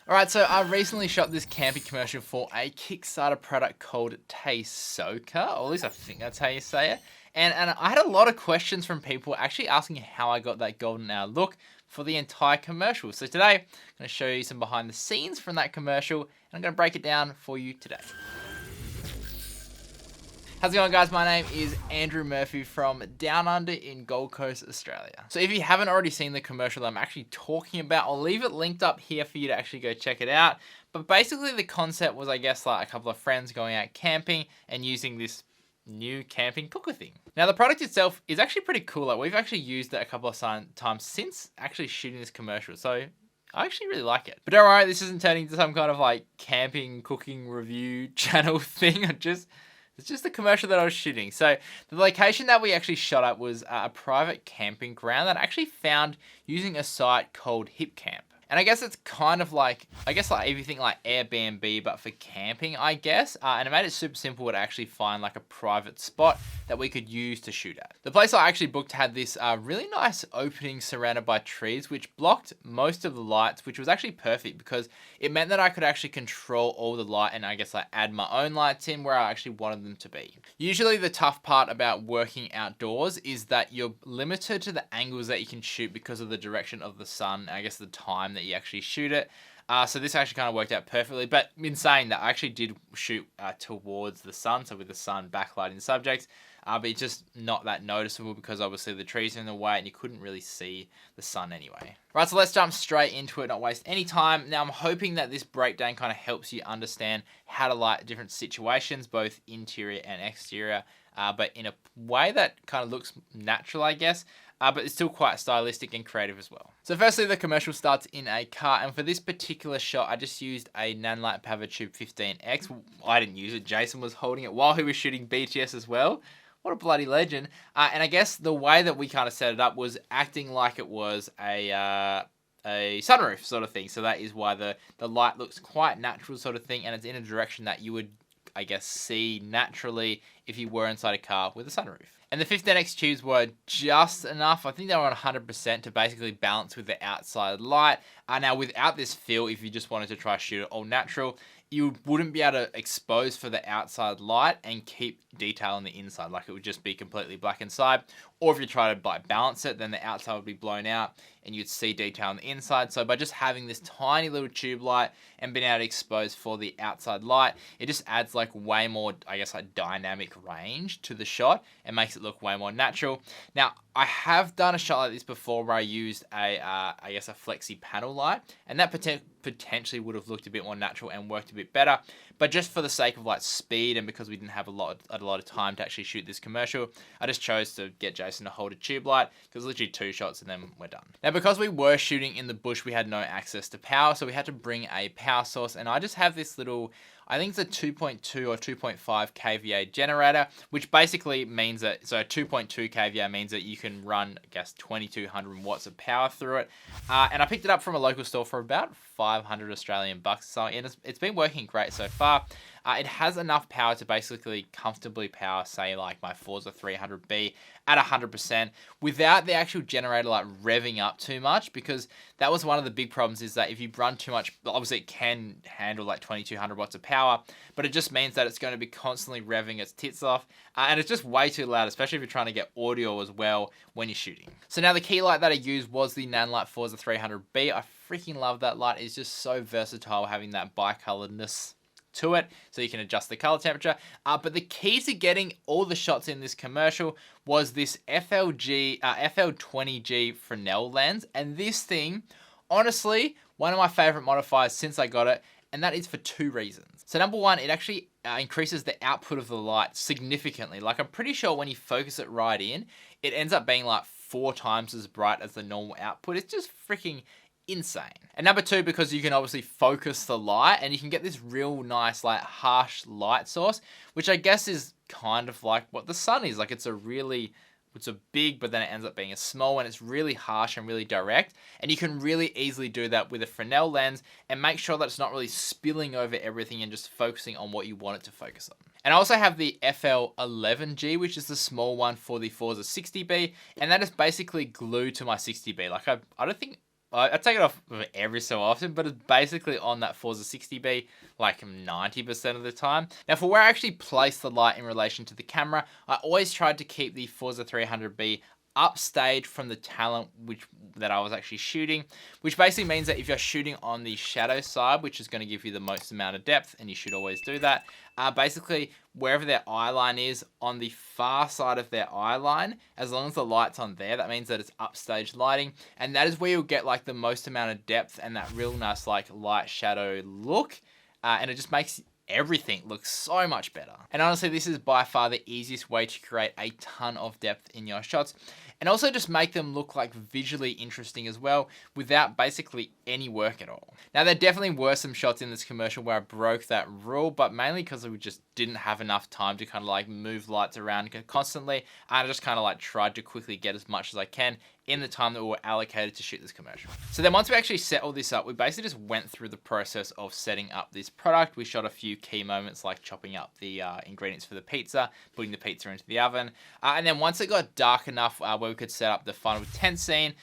Alright, so I recently shot this camping commercial for a Kickstarter product called Soka, or at least I think that's how you say it. And I had a lot of questions from people actually asking how I got that golden hour look for the entire commercial. So today, I'm going to show you some behind the scenes from that commercial, and I'm going to break it down for you today. How's it going, guys? My name is Andrew Murphy from Down Under in Gold Coast, Australia. So if you haven't already seen the commercial that I'm actually talking about, I'll leave it linked up here for you to actually go check it out. But basically the concept was, I guess, like a couple of friends going out camping and using this new camping cooker thing. Now the product itself is actually pretty cool. Like, we've actually used it a couple of times since actually shooting this commercial. So I actually really like it. But don't worry, this isn't turning into some kind of like camping cooking review channel thing. It's just a commercial that I was shooting. So the location that we actually shot at was a private camping ground that I actually found using a site called HipCamp. And I guess it's kind of like, like everything like Airbnb, but for camping, I guess. And it made it super simple to actually find like a private spot that we could use to shoot at. The place I actually booked had this really nice opening surrounded by trees, which blocked most of the lights, which was actually perfect because it meant that I could actually control all the light and I guess like add my own lights in where I actually wanted them to be. Usually the tough part about working outdoors is that you're limited to the angles that you can shoot because of the direction of the sun, I guess the time that you actually shoot it. So this actually kind of worked out perfectly. But in saying that, I actually did shoot towards the sun, so with the sun backlighting the subjects. But it's just not that noticeable because obviously the trees are in the way and you couldn't really see the sun anyway. Right, so let's jump straight into it, not waste any time. Now I'm hoping that this breakdown kind of helps you understand how to light different situations, both interior and exterior, but in a way that kind of looks natural, I guess. But it's still quite stylistic and creative as well. So firstly, the commercial starts in a car, and for this particular shot, I just used a Nanlite Tube 15X. I didn't use it, Jason was holding it while he was shooting BTS as well. What a bloody legend. And I guess the way that we kind of set it up was acting like it was a sunroof sort of thing. So that is why the light looks quite natural sort of thing, and it's in a direction that you would, I guess, see naturally if you were inside a car with a sunroof. And the 15X tubes were just enough. I think they were on 100% to basically balance with the outside light. Now, without this fill, if you just wanted to try shoot it all natural, you wouldn't be able to expose for the outside light and keep detail on the inside. Like, it would just be completely black inside. Or if you try to balance it, then the outside would be blown out and you'd see detail on the inside. So by just having this tiny little tube light and being able to expose for the outside light, it just adds like way more, I guess, like dynamic range to the shot and makes it look way more natural. Now, I have done a shot like this before where I used I guess a flexi panel light, and that potentially would have looked a bit more natural and worked a bit better. But just for the sake of like speed and because we didn't have a lot of time to actually shoot this commercial, I just chose to get Jason to hold a tube light because literally 2 shots and then we're done. Now, because we were shooting in the bush, we had no access to power, so we had to bring a power source, and I just have this little, I think it's a 2.2 or 2.5 kVA generator, which basically means that, so 2.2 kVA means that you can run, I guess, 2200 watts of power through it. And I picked it up from a local store for about 500 Australian bucks. So it's been working great so far. It has enough power to basically comfortably power, say, like my Forza 300B at 100% without the actual generator like revving up too much, because that was one of the big problems, is that if you run too much, obviously it can handle like 2200 watts of power, but it just means that it's going to be constantly revving its tits off, and it's just way too loud, especially if you're trying to get audio as well when you're shooting. So now the key light that I used was the Nanlite Forza 300B. I freaking love that light. It's just so versatile, having that bicoloredness to it, so you can adjust the color temperature. But the key to getting all the shots in this commercial was this FL-20G Fresnel lens, and this thing, honestly, one of my favorite modifiers since I got it, and that is for 2 reasons. So number one, it actually increases the output of the light significantly. Like, I'm pretty sure when you focus it right in, it ends up being like 4 times as bright as the normal output. It's just freaking insane. And number 2, because you can obviously focus the light and you can get this real nice like harsh light source, which I guess is kind of like what the sun is. Like, it's a big, but then it ends up being a small, and it's really harsh and really direct. And you can really easily do that with a Fresnel lens and make sure that it's not really spilling over everything and just focusing on what you want it to focus on. And I also have the FL-20G, which is the small one for the Forza 60B, and that is basically glued to my 60B. Like, I don't think I take it off every so often, but it's basically on that Forza 60B like 90% of the time. Now, for where I actually place the light in relation to the camera, I always tried to keep the Forza 300B upstage from the talent that I was actually shooting, which basically means that if you're shooting on the shadow side, which is going to give you the most amount of depth, and you should always do that, basically wherever their eye line is, on the far side of their eye line, as long as the light's on there, that means that it's upstage lighting, and that is where you'll get like the most amount of depth and that real nice like light shadow look, and it just makes everything looks so much better. And honestly, this is by far the easiest way to create a ton of depth in your shots, and also just make them look like visually interesting as well, without basically any work at all. Now, there definitely were some shots in this commercial where I broke that rule, but mainly because we just didn't have enough time to kind of like move lights around constantly. I just kind of like tried to quickly get as much as I can in the time that we were allocated to shoot this commercial. So then once we actually set all this up, we basically just went through the process of setting up this product. We shot a few key moments like chopping up the ingredients for the pizza, putting the pizza into the oven. And then once it got dark enough where we could set up the final tent scene,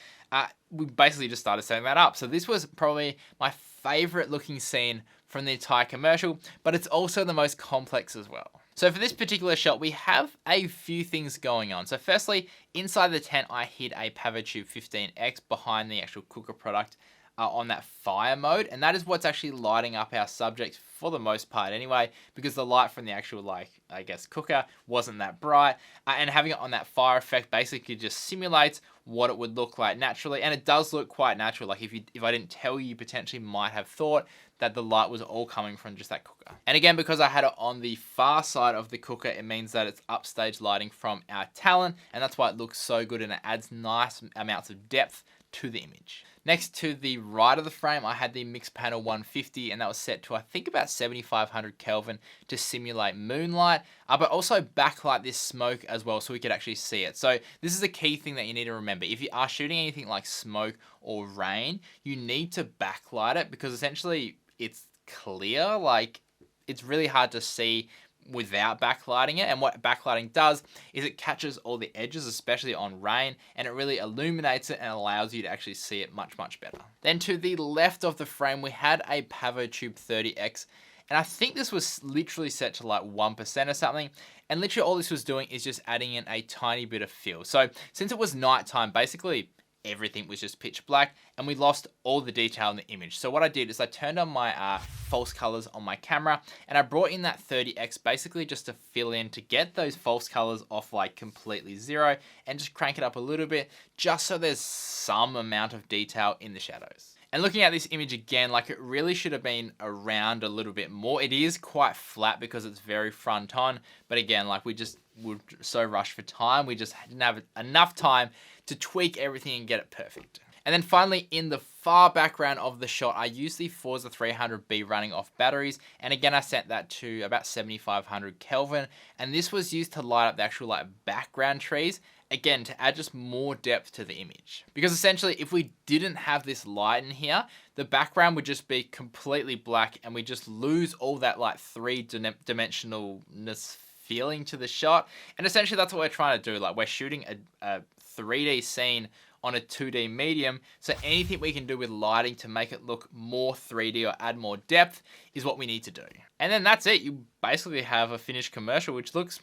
we basically just started setting that up. So this was probably my favorite looking scene from the entire commercial, but it's also the most complex as well. So for this particular shot, we have a few things going on. So firstly, inside the tent, I hid a PavoTube 15X behind the actual cooker product on that fire mode, and that is what's actually lighting up our subject for the most part anyway, because the light from the actual, like, I guess, cooker wasn't that bright, and having it on that fire effect basically just simulates what it would look like naturally, and it does look quite natural. Like if I didn't tell you, you potentially might have thought that the light was all coming from just that cooker. And again, because I had it on the far side of the cooker, it means that it's upstage lighting from our talent, and that's why it looks so good, and it adds nice amounts of depth to the image. Next to the right of the frame, I had the mix panel 150, and that was set to I think about 7500 Kelvin to simulate moonlight, but also backlight this smoke as well so we could actually see it. So this is a key thing that you need to remember. If you are shooting anything like smoke or rain, you need to backlight it, because essentially it's clear, like it's really hard to see without backlighting it. And what backlighting does is it catches all the edges, especially on rain, and it really illuminates it and allows you to actually see it much, much better. Then to the left of the frame, we had a PavoTube 30X, and I think this was literally set to like 1% or something. And literally all this was doing is just adding in a tiny bit of fill. So since it was nighttime, basically everything was just pitch black, and we lost all the detail in the image. So what I did is I turned on my false colors on my camera, and I brought in that 30X basically just to fill in, to get those false colors off like completely zero, and just crank it up a little bit, just so there's some amount of detail in the shadows. And looking at this image again, like it really should have been around a little bit more. It is quite flat because it's very front on, but again, like we just were so rushed for time, we just didn't have enough time to tweak everything and get it perfect. And then finally, in the far background of the shot, I used the Forza 300B running off batteries, and again I set that to about 7500 Kelvin, and this was used to light up the actual like background trees, again to add just more depth to the image. Because essentially if we didn't have this light in here, the background would just be completely black, and we just lose all that like three-dimensionalness feeling to the shot. And essentially that's what we're trying to do. Like we're shooting a 3D scene on a 2D medium, so anything we can do with lighting to make it look more 3D or add more depth is what we need to do. And then that's it. You basically have a finished commercial which looks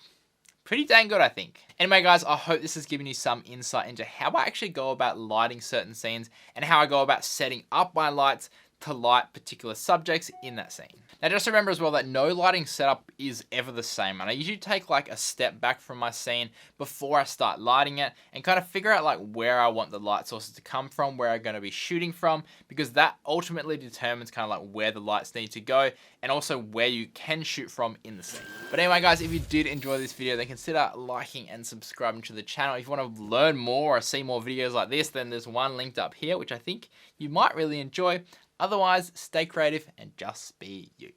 pretty dang good, I think. Anyway guys, I hope this has given you some insight into how I actually go about lighting certain scenes, and how I go about setting up my lights to light particular subjects in that scene. Now just remember as well that no lighting setup is ever the same, and I usually take like a step back from my scene before I start lighting it, and kind of figure out like where I want the light sources to come from, where I'm going to be shooting from, because that ultimately determines kind of like where the lights need to go, and also where you can shoot from in the scene. But anyway guys, if you did enjoy this video, then consider liking and subscribing to the channel. If you want to learn more or see more videos like this, then there's one linked up here which I think you might really enjoy. Otherwise, stay creative and just be you.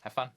Have fun.